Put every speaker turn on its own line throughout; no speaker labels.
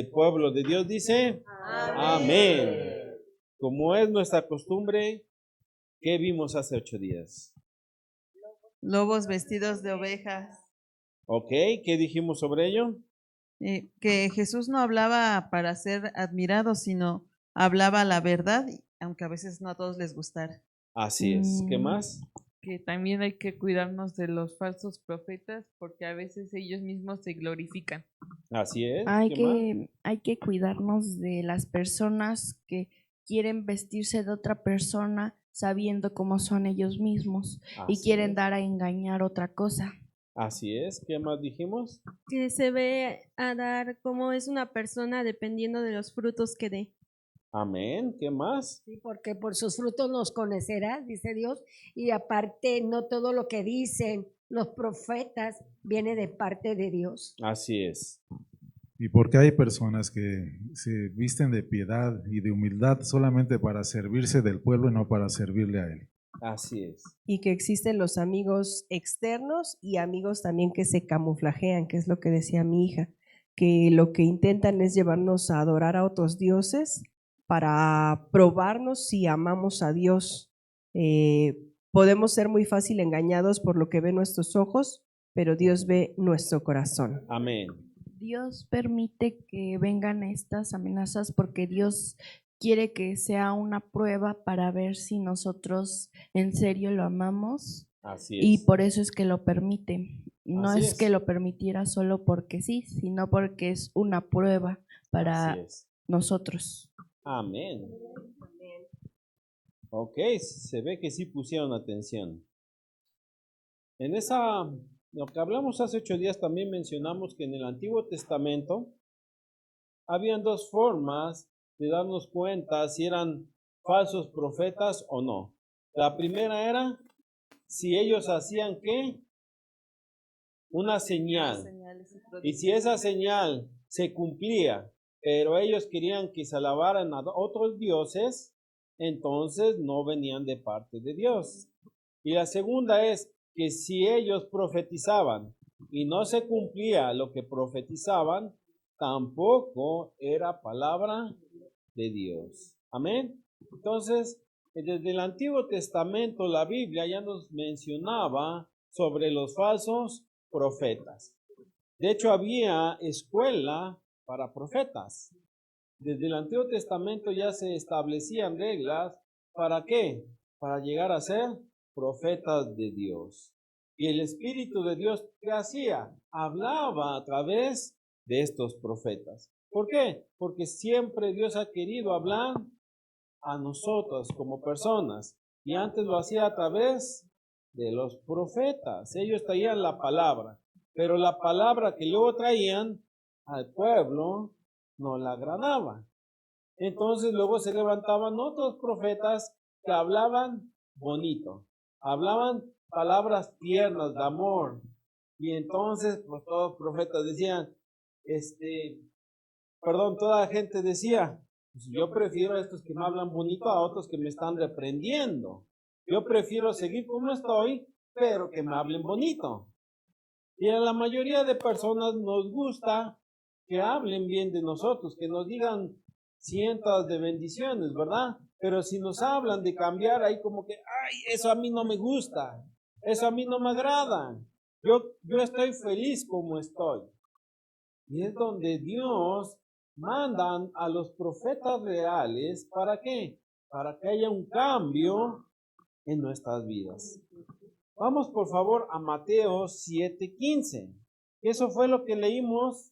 El pueblo de Dios dice, amén. Como es nuestra costumbre, ¿qué vimos hace 8 días?
Lobos vestidos de ovejas.
Ok, ¿qué dijimos sobre ello?
Que Jesús no hablaba para ser admirado, sino hablaba la verdad, aunque a veces no a todos les gustara.
Así es. ¿Qué más?
Que también hay que cuidarnos de los falsos profetas porque a veces ellos mismos se glorifican.
Así es.
Hay
¿Qué más?
hay que cuidarnos de las personas que quieren vestirse de otra persona sabiendo cómo son ellos mismos y
Así
quieren
es.
dar a engañar otra cosa.
Así es. ¿Qué más dijimos?
Que se ve a dar cómo es una persona dependiendo de los frutos que dé.
Amén. ¿Qué más?
Sí, porque por sus frutos los conocerás, dice Dios, y aparte no todo lo que dicen los profetas viene de parte de Dios.
Así es.
Y porque hay personas que se visten de piedad y de humildad solamente para servirse del pueblo y no para servirle a él.
Así es.
Y que existen los amigos externos y amigos también que se camuflajean, que es lo que decía mi hija, que lo que intentan es llevarnos a adorar a otros dioses para probarnos si amamos a Dios. Podemos ser muy fácil engañados por lo que ven nuestros ojos, pero Dios ve nuestro corazón.
Amén.
Dios permite que vengan estas amenazas porque Dios quiere que sea una prueba para ver si nosotros en serio lo amamos.
Así es.
Y por eso es que lo permite. No
Así
es
es.
que lo permitiera solo porque sí, sino porque es una prueba para
Así es.
nosotros.
Amén. Ok, se ve que sí pusieron atención. Lo que hablamos hace 8 días también mencionamos que en el Antiguo Testamento habían 2 formas de darnos cuenta si eran falsos profetas o no. La primera era si ellos hacían ¿qué? Una señal. Y si esa señal se cumplía, pero ellos querían que se alabaran a otros dioses, entonces no venían de parte de Dios. Y la segunda es que si ellos profetizaban y no se cumplía lo que profetizaban, tampoco era palabra de Dios. Amén. Entonces, desde el Antiguo Testamento, la Biblia ya nos mencionaba sobre los falsos profetas. De hecho, había escuela para profetas. Desde el Antiguo Testamento ya se establecían reglas. ¿Para qué? Para llegar a ser profetas de Dios. Y el Espíritu de Dios, ¿qué hacía? Hablaba a través de estos profetas. ¿Por qué? Porque siempre Dios ha querido hablar a nosotros como personas. Y antes lo hacía a través de los profetas. Ellos traían la palabra. Pero la palabra que luego traían al pueblo no la agradaba. Entonces luego se levantaban otros profetas que hablaban bonito, hablaban palabras tiernas de amor. Y entonces pues todos los profetas decían, toda la gente decía, pues yo prefiero a estos que me hablan bonito a otros que me están reprendiendo. Yo prefiero seguir como estoy, pero que me hablen bonito. Y a la mayoría de personas nos gusta que hablen bien de nosotros, que nos digan cientos de bendiciones, ¿verdad? Pero si nos hablan de cambiar, ahí como que, ay, eso a mí no me gusta, eso a mí no me agrada. Yo estoy feliz como estoy. Y es donde Dios manda a los profetas reales, ¿para qué? Para que haya un cambio en nuestras vidas. Vamos por favor a Mateo 7:15. Eso fue lo que leímos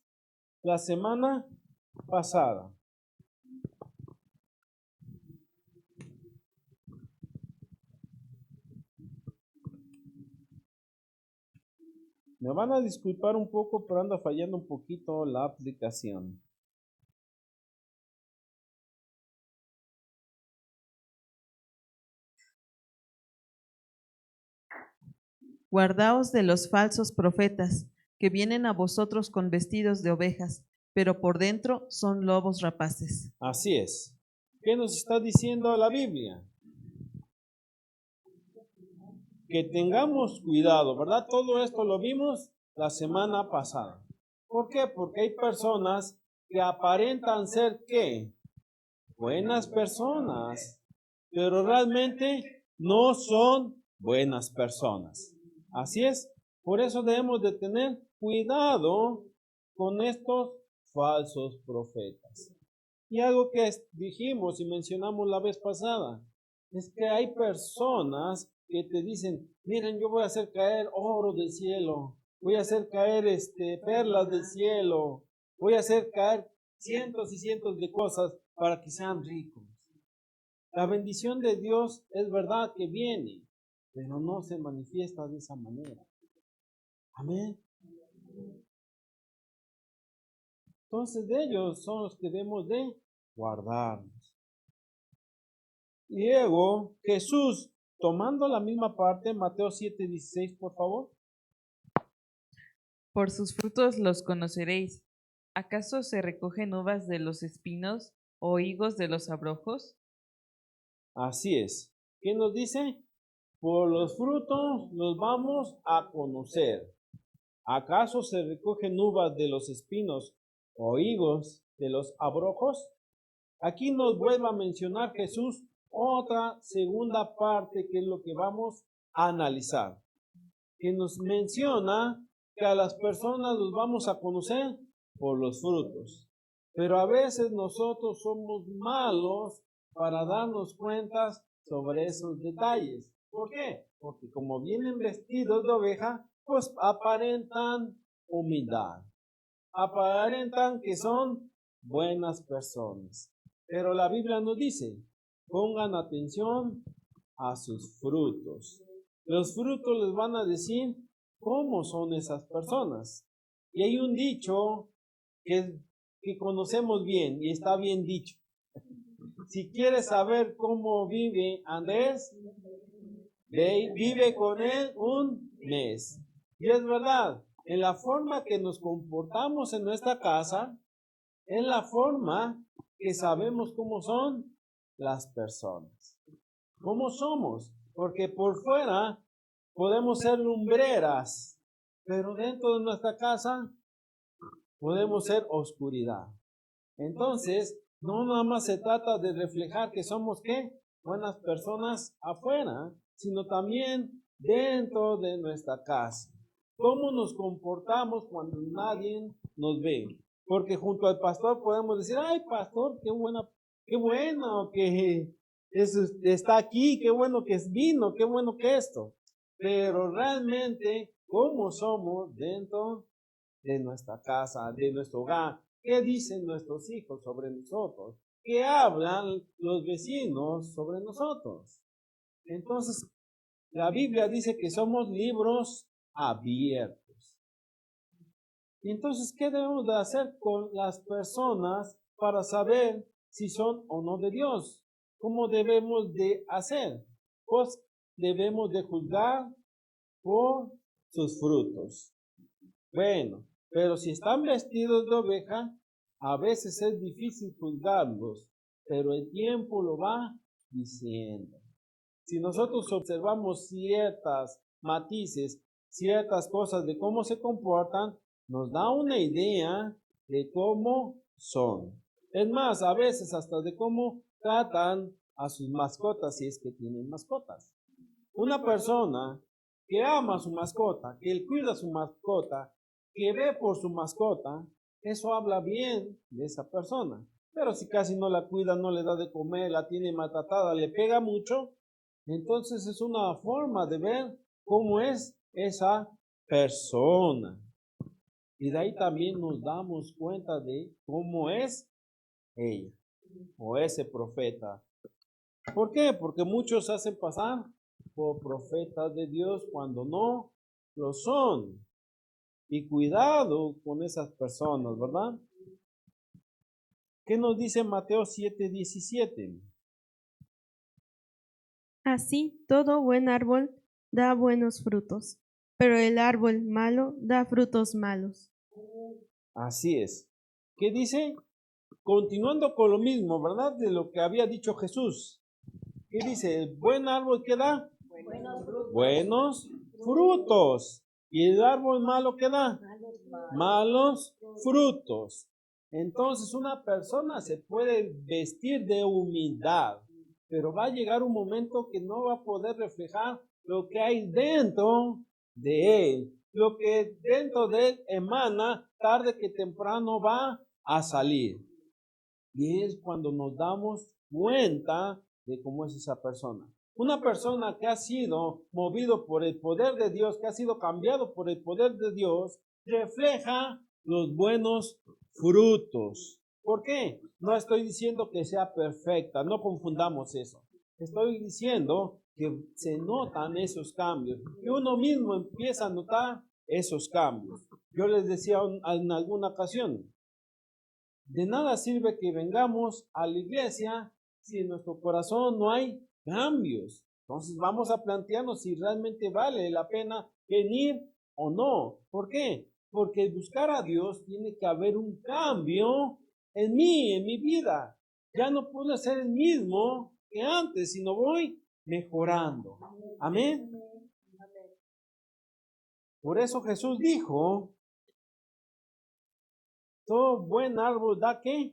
la semana pasada. Me van a disculpar un poco, pero anda fallando un poquito la aplicación.
Guardaos de los falsos profetas, que vienen a vosotros con vestidos de ovejas, pero por dentro son lobos rapaces.
Así es. ¿Qué nos está diciendo la Biblia? Que tengamos cuidado, ¿verdad? Todo esto lo vimos la semana pasada. ¿Por qué? Porque hay personas que aparentan ser ¿qué? Buenas personas, pero realmente no son buenas personas. Así es, por eso debemos de tener cuidado con estos falsos profetas. Y algo que dijimos y mencionamos la vez pasada, es que hay personas que te dicen, miren, yo voy a hacer caer oro del cielo, voy a hacer caer perlas del cielo, voy a hacer caer cientos y cientos de cosas para que sean ricos. La bendición de Dios es verdad que viene, pero no se manifiesta de esa manera. Amén. Entonces de ellos son los que debemos de guardarnos. Y luego Jesús, tomando la misma parte, Mateo 7:16, por favor.
Por sus frutos los conoceréis. ¿Acaso se recogen uvas de los espinos o higos de los abrojos?
Así es. ¿Qué nos dice? Por los frutos los vamos a conocer. ¿Acaso se recogen uvas de los espinos o higos de los abrojos? Aquí nos vuelve a mencionar Jesús otra segunda parte que es lo que vamos a analizar, que nos menciona que a las personas los vamos a conocer por los frutos. Pero a veces nosotros somos malos para darnos cuenta sobre esos detalles. ¿Por qué? Porque como vienen vestidos de oveja, pues aparentan humildad, aparentan que son buenas personas. Pero la Biblia nos dice, pongan atención a sus frutos. Los frutos les van a decir cómo son esas personas. Y hay un dicho que conocemos bien y está bien dicho. Si quieres saber cómo vive Andrés, vive con él un mes. Y es verdad, en la forma que nos comportamos en nuestra casa, es la forma que sabemos cómo son las personas. ¿Cómo somos? Porque por fuera podemos ser lumbreras, pero dentro de nuestra casa podemos ser oscuridad. Entonces, no nada más se trata de reflejar que somos ¿qué? Buenas personas afuera, sino también dentro de nuestra casa. ¿Cómo nos comportamos cuando nadie nos ve? Porque junto al pastor podemos decir, ay pastor, qué bueno que está aquí, qué bueno que vino, qué bueno que esto. Pero realmente, ¿cómo somos dentro de nuestra casa, de nuestro hogar? ¿Qué dicen nuestros hijos sobre nosotros? ¿Qué hablan los vecinos sobre nosotros? Entonces, la Biblia dice que somos libros abiertos. Y entonces, ¿qué debemos de hacer con las personas para saber si son o no de Dios? ¿Cómo debemos de hacer? Pues debemos de juzgar por sus frutos. Bueno, pero si están vestidos de oveja, a veces es difícil juzgarlos, pero el tiempo lo va diciendo. Si nosotros observamos ciertas matices, ciertas cosas de cómo se comportan, nos da una idea de cómo son. Es más, a veces hasta de cómo tratan a sus mascotas si es que tienen mascotas. Una persona que ama a su mascota, que cuida a su mascota, que ve por su mascota, eso habla bien de esa persona. Pero si casi no la cuida, no le da de comer, la tiene maltratada, le pega mucho, entonces es una forma de ver cómo es esa persona. Y de ahí también nos damos cuenta de cómo es ella o ese profeta. ¿Por qué? Porque muchos hacen pasar por profetas de Dios cuando no lo son. Y cuidado con esas personas, ¿verdad? ¿Qué nos dice Mateo 7:17?
Así, todo buen árbol da buenos frutos, pero el árbol malo da frutos malos.
Así es. ¿Qué dice? Continuando con lo mismo, ¿verdad? De lo que había dicho Jesús. ¿Qué dice? ¿El buen árbol qué da? Buenos frutos. ¿Y el árbol malo qué da? Malos frutos. Entonces una persona se puede vestir de humildad, pero va a llegar un momento que no va a poder reflejar lo que hay dentro de él. Lo que dentro de él emana, tarde que temprano va a salir. Y es cuando nos damos cuenta de cómo es esa persona. Una persona que ha sido movido por el poder de Dios, que ha sido cambiado por el poder de Dios, refleja los buenos frutos. ¿Por qué? No estoy diciendo que sea perfecta, no confundamos eso. Estoy diciendo que se notan esos cambios, que uno mismo empieza a notar esos cambios. Yo les decía en alguna ocasión, de nada sirve que vengamos a la iglesia si en nuestro corazón no hay cambios. Entonces vamos a plantearnos si realmente vale la pena venir o no. ¿Por qué? Porque buscar a Dios tiene que haber un cambio en mí, en mi vida. Ya no puedo ser el mismo que antes, sino voy mejorando. Amén. Por eso Jesús dijo, todo buen árbol da ¿qué?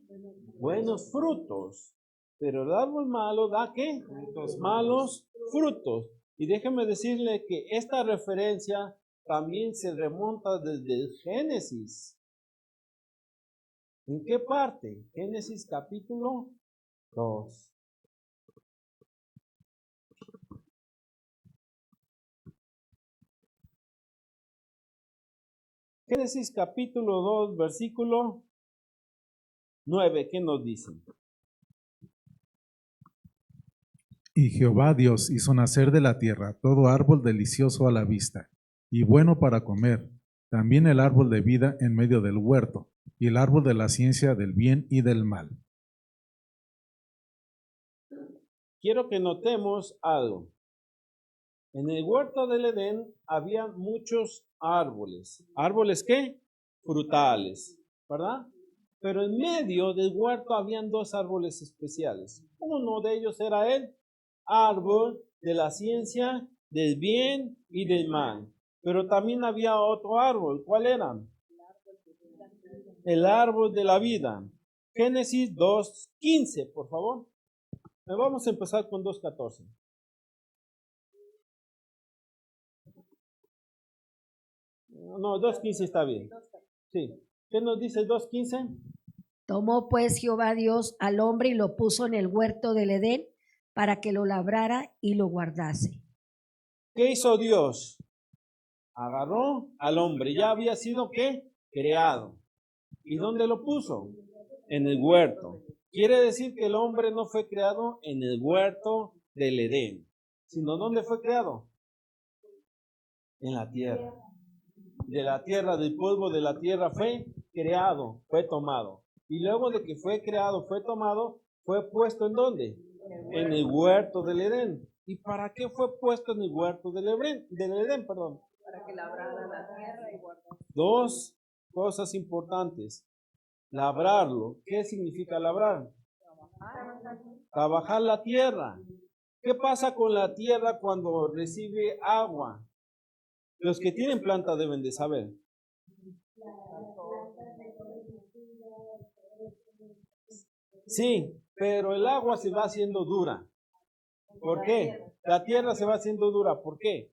Buenos frutos. Pero el árbol malo da ¿qué? Malos frutos. Y déjeme decirle que esta referencia también se remonta desde el Génesis. ¿En qué parte? Génesis capítulo 2. Génesis capítulo 2, versículo 9, ¿qué nos dice?
Y Jehová Dios hizo nacer de la tierra todo árbol delicioso a la vista y bueno para comer, también el árbol de vida en medio del huerto, y el árbol de la ciencia del bien y del mal.
Quiero que notemos algo. En el huerto del Edén había muchos árboles. ¿Árboles qué? Frutales, ¿verdad? Pero en medio del huerto habían dos árboles especiales. Uno de ellos era el árbol de la ciencia del bien y del mal. Pero también había otro árbol. ¿Cuál era? El árbol de la vida. Génesis 2:15, por favor. Vamos a empezar con 2:14. No, 2:15 está bien. Sí. ¿Qué nos dice 2:15?
Tomó pues Jehová Dios al hombre y lo puso en el huerto del Edén para que lo labrara y lo guardase.
¿Qué hizo Dios? Agarró al hombre. Ya había sido ¿qué? Creado. ¿Y dónde lo puso? En el huerto. Quiere decir que el hombre no fue creado en el huerto del Edén, sino ¿dónde fue creado? En la tierra. De la tierra, del polvo de la tierra fue creado, fue tomado. Y luego de que fue creado, fue tomado, fue puesto ¿en dónde? En el huerto del Edén. ¿Y para qué fue puesto en el huerto del Edén?
Para que labrara la tierra y guardara.
Dos cosas importantes. Labrarlo. ¿Qué significa labrar? Trabajar la tierra. ¿Qué pasa con la tierra cuando recibe agua? Los que tienen planta deben de saber. Sí, pero el agua se va haciendo dura. ¿Por qué? La tierra se va haciendo dura. ¿Por qué?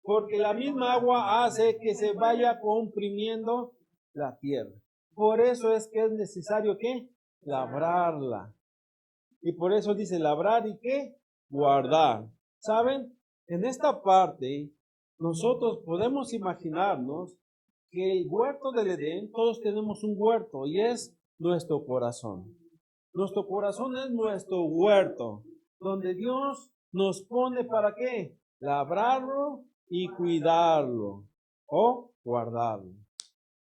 Porque la misma agua hace que se vaya comprimiendo la tierra. Por eso es que es necesario ¿qué? Labrarla. Y por eso dice labrar y ¿qué? Guardar. ¿Saben? En esta parte nosotros podemos imaginarnos que el huerto del Edén, todos tenemos un huerto y es nuestro corazón. Nuestro corazón es nuestro huerto, donde Dios nos pone ¿para qué? Labrarlo y cuidarlo o guardarlo.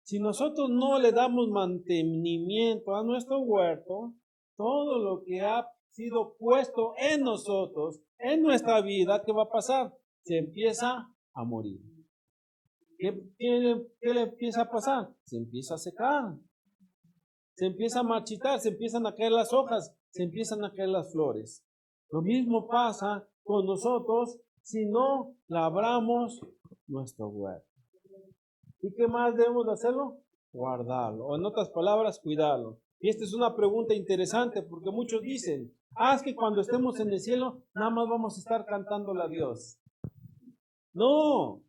Si nosotros no le damos mantenimiento a nuestro huerto, todo lo que ha sido puesto en nosotros, en nuestra vida, ¿qué va a pasar? Se empieza a morir. ¿Qué le empieza a pasar? Se empieza a secar. Se empieza a marchitar, se empiezan a caer las hojas, se empiezan a caer las flores. Lo mismo pasa con nosotros si no labramos nuestro huerto. ¿Y qué más debemos de hacerlo? Guardarlo. O en otras palabras, cuidarlo. Y esta es una pregunta interesante porque muchos dicen, es que cuando estemos en el cielo, nada más vamos a estar cantándole a Dios. No,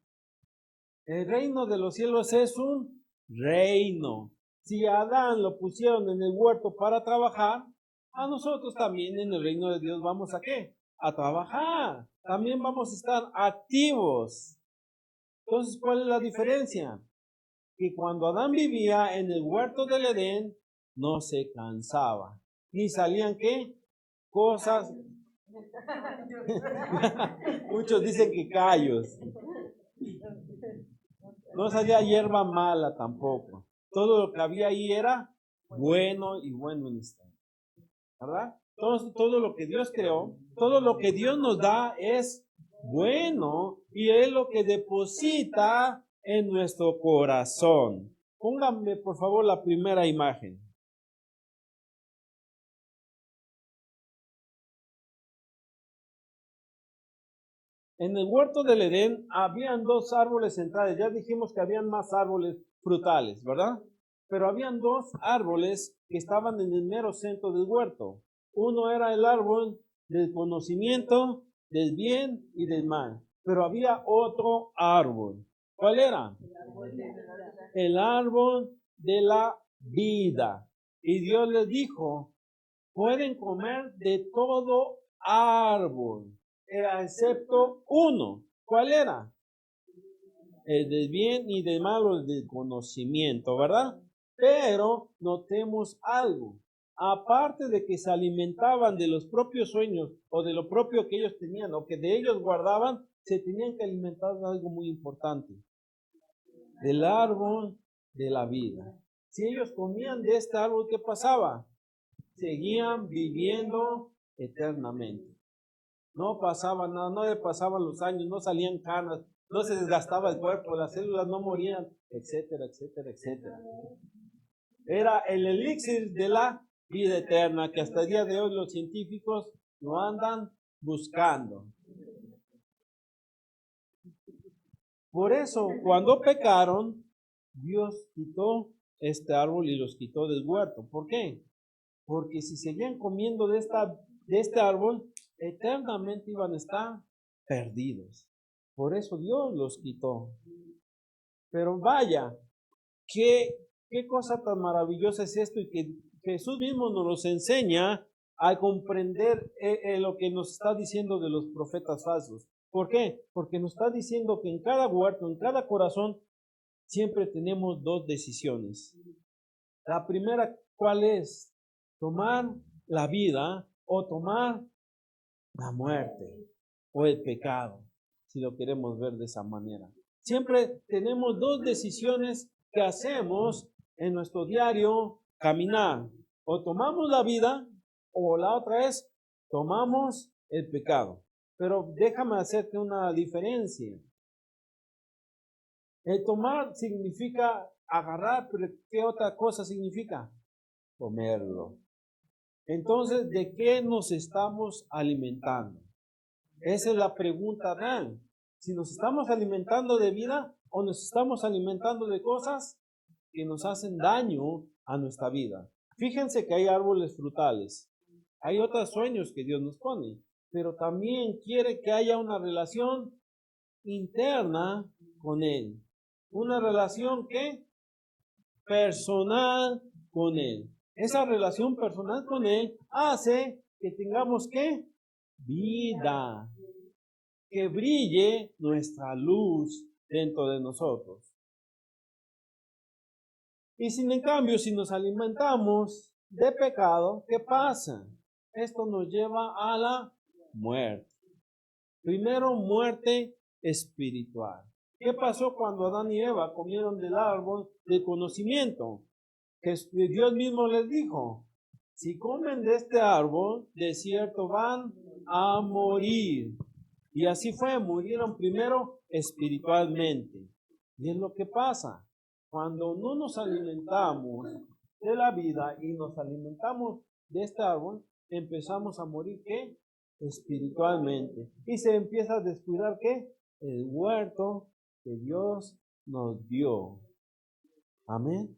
el reino de los cielos es un reino. Si a Adán lo pusieron en el huerto para trabajar, a nosotros también en el reino de Dios vamos a ¿qué? A trabajar. También vamos a estar activos. Entonces, ¿cuál es la diferencia? Que cuando Adán vivía en el huerto del Edén, no se cansaba. Ni salían ¿qué? Cosas. Muchos dicen que callos. No salía hierba mala tampoco. Todo lo que había ahí era bueno y bueno en este. ¿Verdad? Todo lo que Dios creó, todo lo que Dios nos da es bueno y es lo que deposita en nuestro corazón. Pónganme por favor la primera imagen. En el huerto del Edén habían dos árboles centrales. Ya dijimos que habían más árboles frutales, ¿verdad? Pero habían dos árboles que estaban en el mero centro del huerto. Uno era el árbol del conocimiento del bien y del mal. Pero había otro árbol. ¿Cuál era? El árbol de la vida. Y Dios les dijo, pueden comer de todo árbol, excepto uno. ¿Cuál era? El del bien y del mal, o el del conocimiento, ¿verdad? Pero notemos algo. Aparte de que se alimentaban de los propios sueños o de lo propio que ellos tenían o que de ellos guardaban, se tenían que alimentar de algo muy importante. Del árbol de la vida. Si ellos comían de este árbol, ¿qué pasaba? Seguían viviendo eternamente. No pasaba nada, no le pasaban los años, no salían canas, no se desgastaba el cuerpo, las células no morían, etcétera, etcétera, etcétera. Era el elixir de la vida eterna que hasta el día de hoy los científicos lo andan buscando. Por eso, cuando pecaron, Dios quitó este árbol y los quitó del huerto. ¿Por qué? Porque si seguían comiendo de este árbol, eternamente iban a estar perdidos. Por eso Dios los quitó. Pero vaya, qué cosa tan maravillosa es esto y que Jesús mismo nos los enseña a comprender lo que nos está diciendo de los profetas falsos. ¿Por qué? Porque nos está diciendo que en cada huerto, en cada corazón, siempre tenemos dos decisiones. La primera, ¿cuál es? Tomar la vida o tomar la muerte o el pecado, si lo queremos ver de esa manera. Siempre tenemos dos decisiones que hacemos en nuestro diario caminar. O tomamos la vida o la otra es tomamos el pecado. Pero déjame hacerte una diferencia. El tomar significa agarrar, pero ¿qué otra cosa significa? Comerlo. Entonces, ¿de qué nos estamos alimentando? Esa es la pregunta real. Si nos estamos alimentando de vida o nos estamos alimentando de cosas que nos hacen daño a nuestra vida. Fíjense que hay árboles frutales. Hay otros sueños que Dios nos pone, pero también quiere que haya una relación interna con Él. Una relación que personal con Él. Esa relación personal con Él hace que tengamos ¿qué? Vida. Que brille nuestra luz dentro de nosotros. Y sin en cambio, si nos alimentamos de pecado, ¿qué pasa? Esto nos lleva a la muerte. Primero, muerte espiritual. ¿Qué pasó cuando Adán y Eva comieron del árbol del conocimiento? Que Dios mismo les dijo, si comen de este árbol, de cierto van a morir. Y así fue, murieron primero espiritualmente. Y es lo que pasa. Cuando no nos alimentamos de la vida y nos alimentamos de este árbol, empezamos a morir, ¿qué? Espiritualmente. Y se empieza a descuidar, ¿qué? El huerto que Dios nos dio. Amén.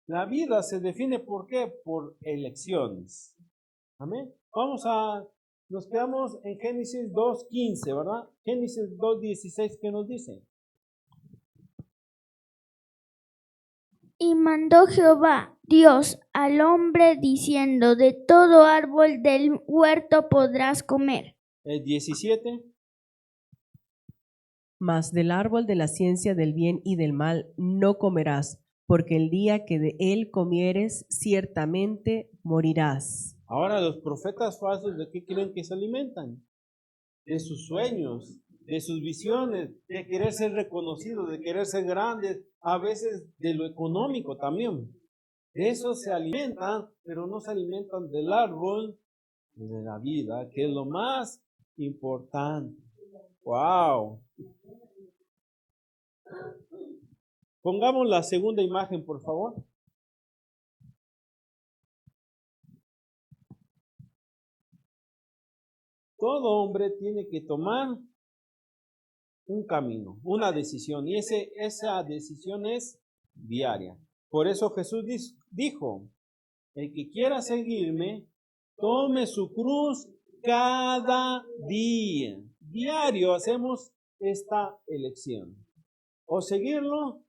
La vida se define ¿por qué? Por elecciones. Amén. Nos quedamos en Génesis 2:15, ¿verdad? Génesis 2:16, ¿qué nos dice?
Y mandó Jehová Dios al hombre diciendo, de todo árbol del huerto podrás comer.
El 17.
Mas del árbol de la ciencia del bien y del mal no comerás, porque el día que de él comieres, ciertamente morirás.
Ahora los profetas falsos, ¿de qué creen que se alimentan? De sus sueños, de sus visiones, de querer ser reconocidos, de querer ser grandes, a veces de lo económico también. De eso se alimentan, pero no se alimentan del árbol de la vida, que es lo más importante. ¡Wow! Pongamos la segunda imagen, por favor. Todo hombre tiene que tomar un camino, una decisión, y esa decisión es diaria. Por eso Jesús dijo, el que quiera seguirme, tome su cruz cada día. Diario hacemos esta elección. O seguirlo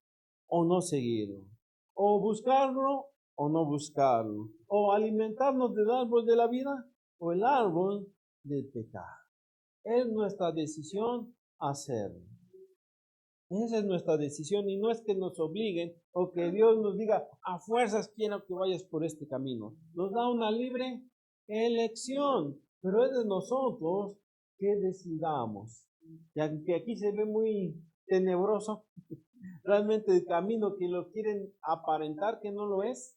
o no seguirlo. O buscarlo o no buscarlo. O alimentarnos del árbol de la vida o el árbol del pecado. Es nuestra decisión hacerlo. Esa es nuestra decisión y no es que nos obliguen o que Dios nos diga a fuerzas quiero que vayas por este camino. Nos da una libre elección, pero es de nosotros que decidamos. Y aunque aquí se ve muy tenebroso, realmente el camino que lo quieren aparentar que no lo es,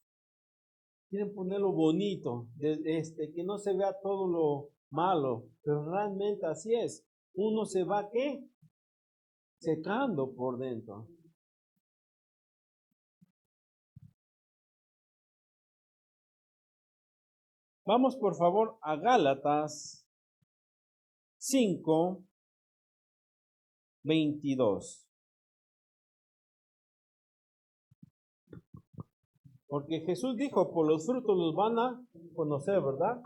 quieren ponerlo bonito, que no se vea todo lo malo, pero realmente así es. Uno se va ¿qué? Secando por dentro. Vamos por favor a Gálatas 5:22. Porque Jesús dijo, por los frutos los van a conocer, ¿verdad?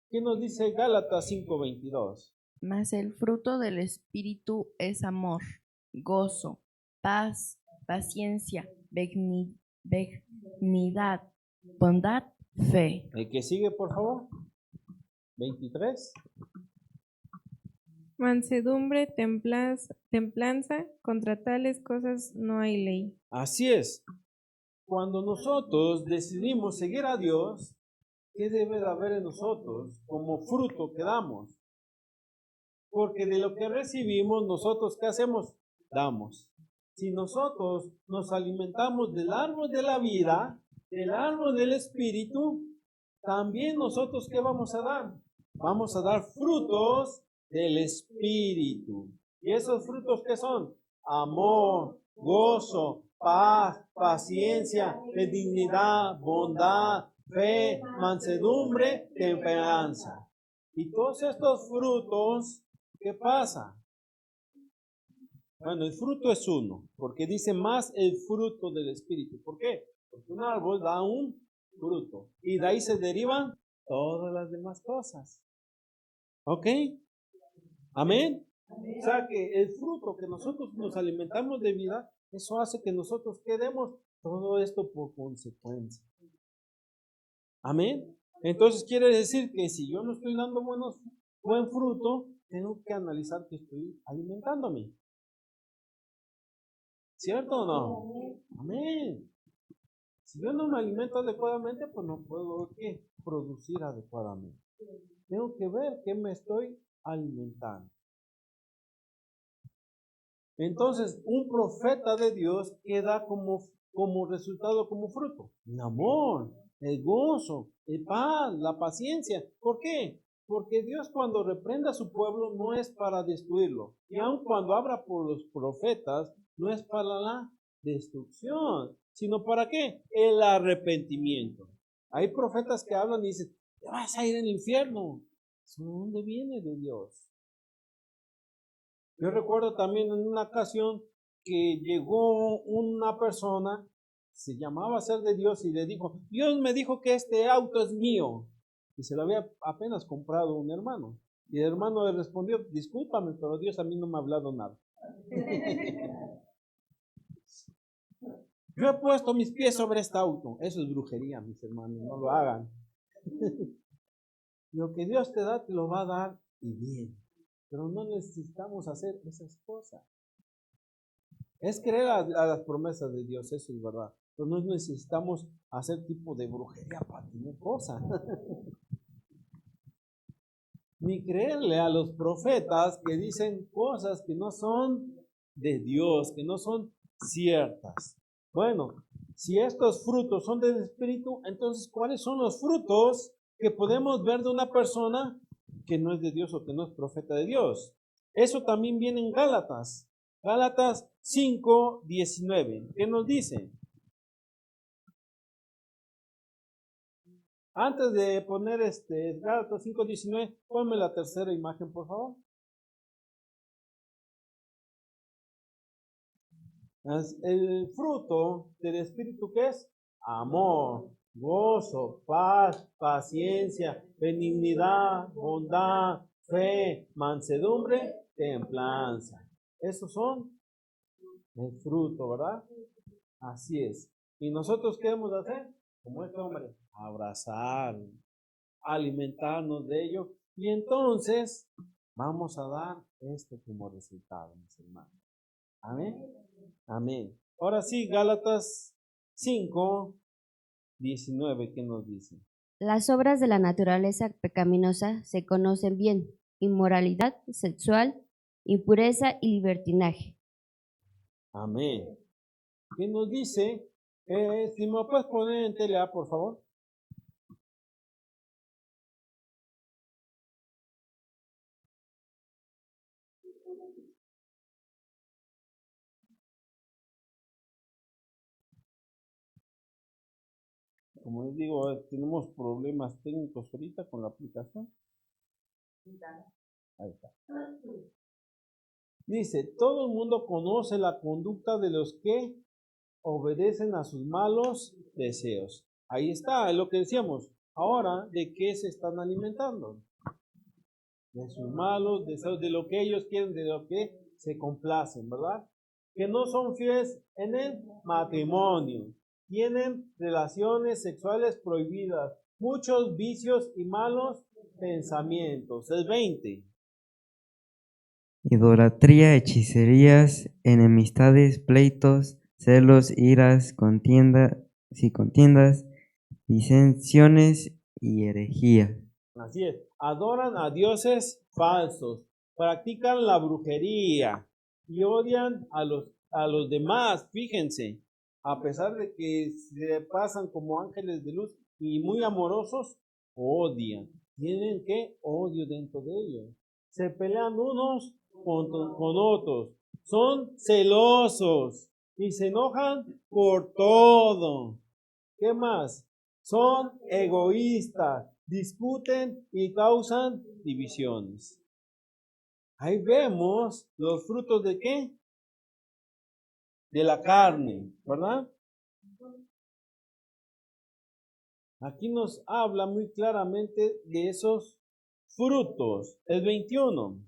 ¿Qué nos dice Gálatas 5:22?
Mas el fruto del Espíritu es amor, gozo, paz, paciencia, benignidad, bondad, fe.
El que sigue, por favor. 23.
Mansedumbre, templanza, contra tales cosas no hay ley.
Así es. Cuando nosotros decidimos seguir a Dios, ¿qué debe de haber en nosotros como fruto que damos? Porque de lo que recibimos, nosotros, ¿qué hacemos? Damos. Si nosotros nos alimentamos del árbol de la vida, del árbol del Espíritu, también nosotros, ¿qué vamos a dar? Vamos a dar frutos del Espíritu. ¿Y esos frutos qué son? Amor, gozo, paz, paciencia, benignidad, bondad, fe, mansedumbre, templanza. Y todos estos frutos, ¿qué pasa? Bueno, el fruto es uno, porque dice más el fruto del Espíritu. ¿Por qué? Porque un árbol da un fruto y de ahí se derivan todas las demás cosas. ¿Ok? ¿Amén? O sea que el fruto que nosotros nos alimentamos de vida, eso hace que nosotros quedemos todo esto por consecuencia. ¿Amén? Entonces quiere decir que si yo no estoy dando buen fruto, tengo que analizar que estoy alimentándome. ¿Cierto o no? Amén. Si yo no me alimento adecuadamente, pues no puedo ¿qué? Producir adecuadamente. Tengo que ver qué me estoy alimentando. Entonces, un profeta de Dios queda como resultado, como fruto, el amor, el gozo, el paz, la paciencia. ¿Por qué? Porque Dios cuando reprenda a su pueblo no es para destruirlo. Y aun cuando habla por los profetas, no es para la destrucción, sino para ¿qué? El arrepentimiento. Hay profetas que hablan y dicen, te vas a ir al infierno. ¿De dónde viene de Dios? Yo recuerdo también en una ocasión que llegó una persona, se llamaba Ser de Dios, y le dijo, Dios me dijo que este auto es mío. Y se lo había apenas comprado un hermano. Y el hermano le respondió, discúlpame, pero Dios a mí no me ha hablado nada. Yo he puesto mis pies sobre este auto. Eso es brujería, mis hermanos, no lo hagan. Lo que Dios te da, te lo va a dar y bien. Pero no necesitamos hacer esas cosas. Es creer a las promesas de Dios, eso es verdad. Pero no necesitamos hacer tipo de brujería para tener cosas. Ni creerle a los profetas que dicen cosas que no son de Dios, que no son ciertas. Bueno, si estos frutos son del Espíritu, entonces, ¿cuáles son los frutos que podemos ver de una persona que no es de Dios o que no es profeta de Dios? Eso también viene en Gálatas. Gálatas 5:19. ¿Qué nos dice? Antes de poner Gálatas 5:19, ponme la tercera imagen, por favor. El fruto del Espíritu, ¿qué es? Amor, gozo, paz, paciencia, benignidad, bondad, fe, mansedumbre, templanza. Esos son el fruto, ¿verdad? Así es. ¿Y nosotros qué debemos hacer? Como este hombre, abrazar, alimentarnos de ello. Y entonces vamos a dar esto como resultado, mis hermanos. Amén. Amén. Ahora sí, Gálatas 5:19, ¿qué nos dice?
Las obras de la naturaleza pecaminosa se conocen bien: inmoralidad sexual, impureza y libertinaje.
Amén. ¿Qué nos dice? Si me puedes poner en tele, por favor. Como les digo, tenemos problemas técnicos ahorita con la aplicación. Ahí está. Dice, todo el mundo conoce la conducta de los que obedecen a sus malos deseos. Ahí está, es lo que decíamos. Ahora, ¿de qué se están alimentando? De sus malos deseos, de lo que ellos quieren, de lo que se complacen, ¿verdad? Que no son fieles en el matrimonio. Tienen relaciones sexuales prohibidas, muchos vicios y malos pensamientos. El 20.
Idolatría, hechicerías, enemistades, pleitos, celos, iras, contiendas, disensiones y herejía.
Así es. Adoran a dioses falsos, practican la brujería y odian a los demás. Fíjense, a pesar de que se pasan como ángeles de luz y muy amorosos, odian. Tienen odio dentro de ellos. Se pelean unos con otros. Son celosos y se enojan por todo. ¿Qué más? Son egoístas, discuten y causan divisiones. Ahí vemos los frutos de ¿qué? De la carne, ¿verdad? Aquí nos habla muy claramente de esos frutos. El 21.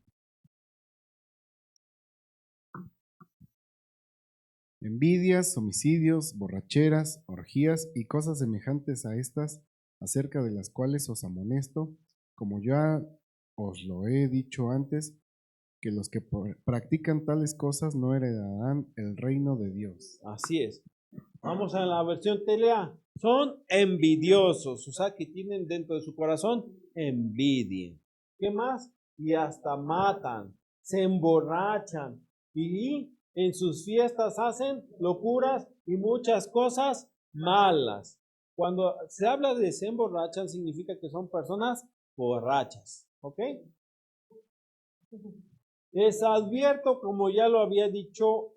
Envidias, homicidios, borracheras, orgías y cosas semejantes a estas, acerca de las cuales os amonesto, como ya os lo he dicho antes, que los que practican tales cosas no heredarán el reino de Dios.
Así es. Vamos a la versión TLA. Son envidiosos, o sea que tienen dentro de su corazón envidia. ¿Qué más? Y hasta matan, se emborrachan y en sus fiestas hacen locuras y muchas cosas malas. Cuando se habla de se emborrachan, significa que son personas borrachas. ¿Ok? Les advierto, como ya lo había dicho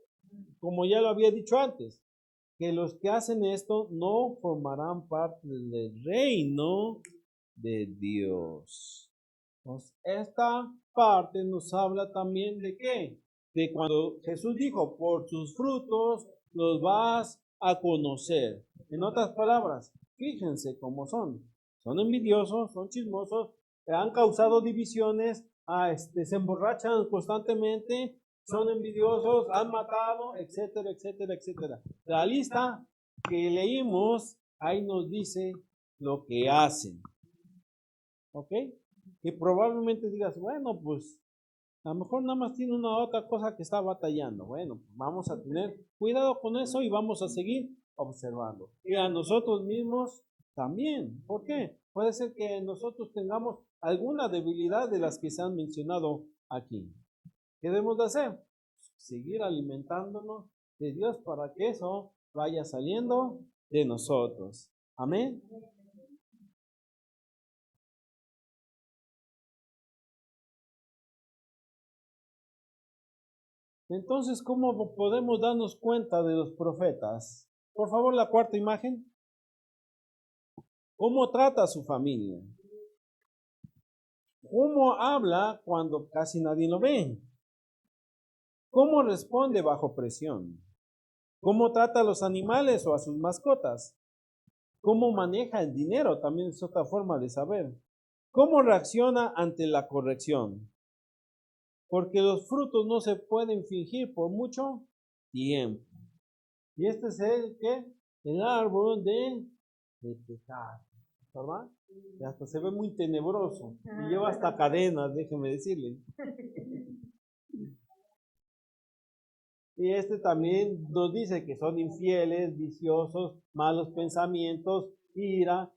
antes, que los que hacen esto no formarán parte del reino de Dios. Pues esta parte nos habla también de qué? de cuando Jesús dijo, por sus frutos los vas a conocer. En otras palabras, fíjense cómo son. Son envidiosos, son chismosos, han causado divisiones, se emborrachan constantemente, son envidiosos, han matado, etcétera, etcétera, etcétera. La lista que leímos ahí nos dice lo que hacen. ¿Ok? Y probablemente digas, bueno, pues a lo mejor nada más tiene una otra cosa que está batallando. Bueno, pues vamos a tener cuidado con eso y vamos a seguir observando. Y a nosotros mismos también. ¿Por qué? Puede ser que nosotros tengamos alguna debilidad de las que se han mencionado aquí. ¿Qué debemos de hacer? Seguir alimentándonos de Dios para que eso vaya saliendo de nosotros. Amén. Entonces, ¿cómo podemos darnos cuenta de los profetas? Por favor, la cuarta imagen. ¿Cómo trata a su familia? ¿Cómo habla cuando casi nadie lo ve? ¿Cómo responde bajo presión? ¿Cómo trata a los animales o a sus mascotas? ¿Cómo maneja el dinero? También es otra forma de saber. ¿Cómo reacciona ante la corrección? Porque los frutos no se pueden fingir por mucho tiempo. Y este es el árbol de pecado, ¿verdad? Y hasta se ve muy tenebroso. Y lleva hasta cadenas, déjeme decirle. Y este también nos dice que son infieles, viciosos, malos pensamientos, ira,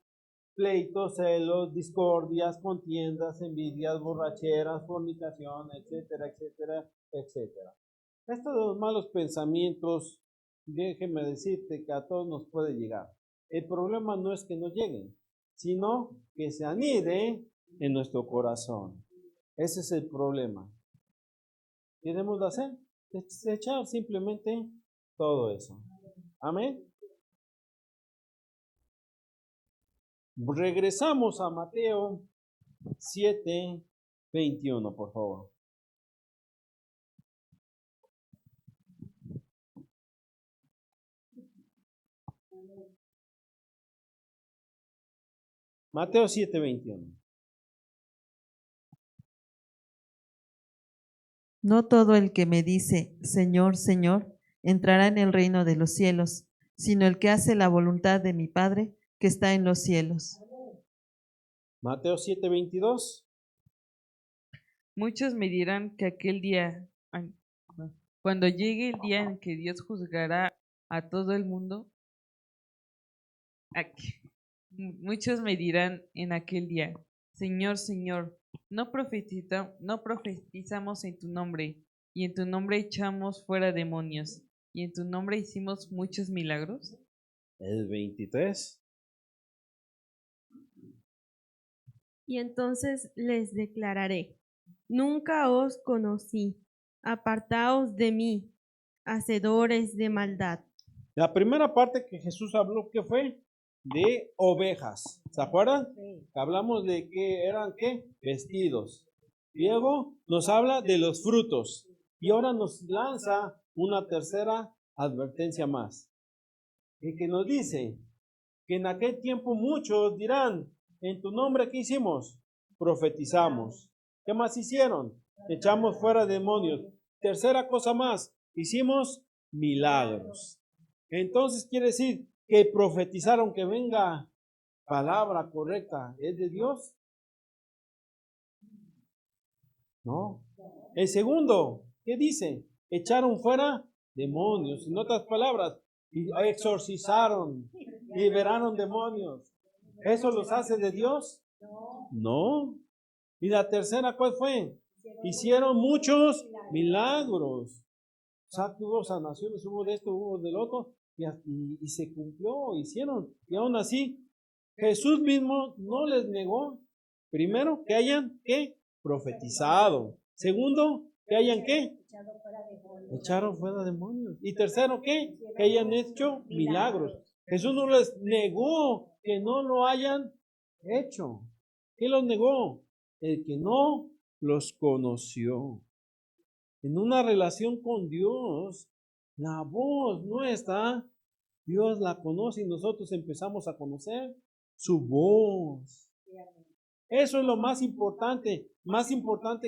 pleitos, celos, discordias, contiendas, envidias, borracheras, fornicación, etcétera, etcétera, etcétera. Estos de los malos pensamientos, déjeme decirte que a todos nos puede llegar. El problema no es que nos lleguen, sino que se anide en nuestro corazón. Ese es el problema. ¿Qué debemos de hacer? Desechar simplemente todo eso. Amén. Regresamos a Mateo 7:21, por favor. Mateo 7:21.
No todo el que me dice, Señor, Señor, entrará en el reino de los cielos, sino el que hace la voluntad de mi Padre que está en los cielos.
Mateo 7:22.
Muchos me dirán que aquel día, cuando llegue el día en que Dios juzgará a todo el mundo, muchos me dirán en aquel día, Señor, Señor, no profetizamos en tu nombre, y en tu nombre echamos fuera demonios, y en tu nombre hicimos muchos milagros.
El 23.
Y entonces les declararé, nunca os conocí, apartaos de mí, hacedores de maldad.
La primera parte que Jesús habló, ¿qué fue? De ovejas. ¿Se acuerdan? Sí. Hablamos de que eran, ¿qué? Vestidos. Luego nos habla de los frutos. Y ahora nos lanza una tercera advertencia más. Y que nos dice que en aquel tiempo muchos dirán, en tu nombre, ¿qué hicimos? Profetizamos. ¿Qué más hicieron? Echamos fuera demonios. Tercera cosa más, hicimos milagros. Entonces quiere decir que profetizaron que venga palabra correcta. ¿Es de Dios? No. El segundo, ¿qué dice? Echaron fuera demonios. En otras palabras, exorcizaron, liberaron demonios. ¿Eso los hace de Dios? No. Y la tercera, ¿cuál fue? Hicieron muchos milagros. O sea, hubo sanaciones, hubo de esto, hubo del otro, y se cumplió, hicieron. Y aún así, Jesús mismo no les negó. Primero, que hayan, ¿qué? Profetizado. Segundo, que hayan, ¿qué? Echaron fuera demonios. Y tercero, ¿qué? Que hayan hecho milagros. Jesús no les negó que no lo hayan hecho. ¿Qué los negó? El que no los conoció. en una relación con Dios, la voz nuestra, Dios la conoce y nosotros empezamos a conocer su voz. Eso es lo más importante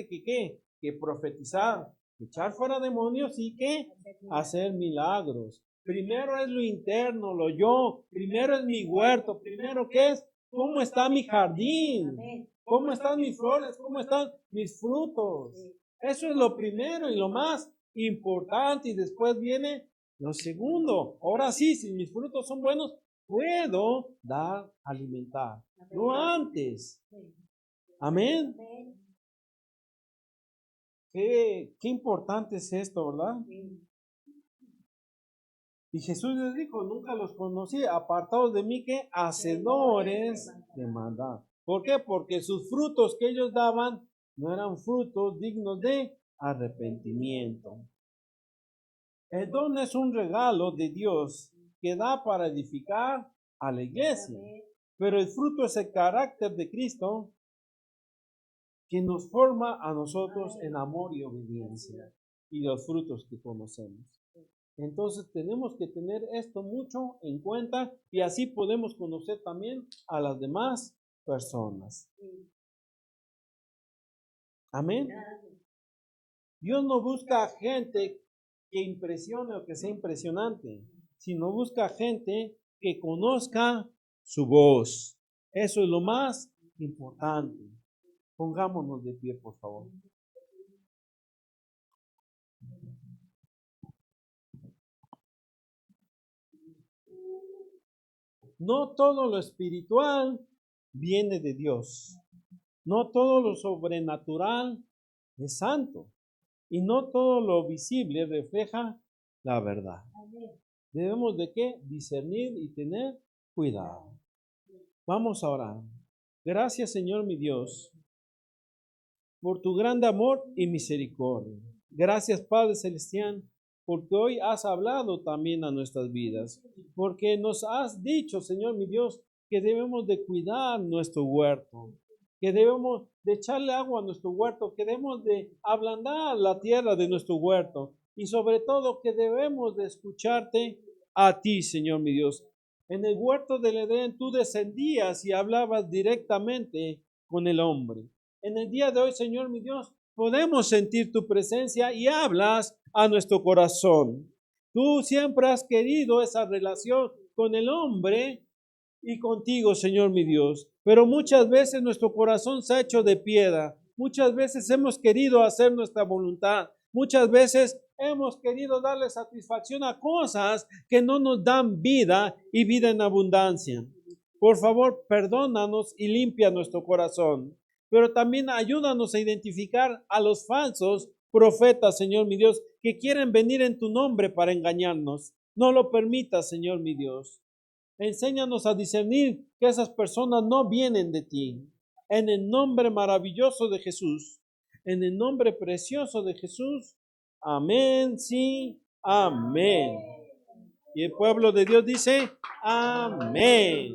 que ¿qué? Que profetizar, echar fuera demonios y que hacer milagros. Primero es lo interno, lo yo, primero es mi huerto, primero ¿qué es? ¿Cómo está mi jardín? ¿Cómo están mis flores? ¿Cómo están mis frutos? Eso es lo primero y lo más importante, y después viene lo segundo. Ahora sí, si mis frutos son buenos, puedo dar, alimentar. No antes. Amén. Qué importante es esto, ¿verdad? Y Jesús les dijo, nunca los conocí, apartados de mí, que hacedores de maldad. ¿Por qué? Porque sus frutos que ellos daban no eran frutos dignos de arrepentimiento. El don es un regalo de Dios que da para edificar a la iglesia. Pero el fruto es el carácter de Cristo que nos forma a nosotros en amor y obediencia, y los frutos que conocemos. Entonces tenemos que tener esto mucho en cuenta y así podemos conocer también a las demás personas. Amén. Dios no busca gente que impresione o que sea impresionante, sino busca gente que conozca su voz. Eso es lo más importante. Pongámonos de pie, por favor. No todo lo espiritual viene de Dios. No todo lo sobrenatural es santo. Y no todo lo visible refleja la verdad. Debemos de qué? Discernir y tener cuidado. Vamos a orar. Gracias, Señor mi Dios, por tu grande amor y misericordia. Gracias, Padre Celestial, porque hoy has hablado también a nuestras vidas, porque nos has dicho, Señor mi Dios, que debemos de cuidar nuestro huerto, que debemos de echarle agua a nuestro huerto, que debemos de ablandar la tierra de nuestro huerto, y sobre todo que debemos de escucharte a ti, Señor mi Dios. En el huerto del Edén tú descendías y hablabas directamente con el hombre. En el día de hoy, Señor mi Dios, podemos sentir tu presencia y hablas a nuestro corazón. Tú siempre has querido esa relación con el hombre y contigo, Señor mi Dios. Pero muchas veces nuestro corazón se ha hecho de piedra. Muchas veces hemos querido hacer nuestra voluntad. Muchas veces hemos querido darle satisfacción a cosas que no nos dan vida y vida en abundancia. Por favor, perdónanos y limpia nuestro corazón. Pero también ayúdanos a identificar a los falsos profetas, Señor mi Dios, que quieren venir en tu nombre para engañarnos. No lo permitas, Señor mi Dios. Enséñanos a discernir que esas personas no vienen de ti. En el nombre maravilloso de Jesús, en el nombre precioso de Jesús. Amén, sí, amén. Y el pueblo de Dios dice, amén.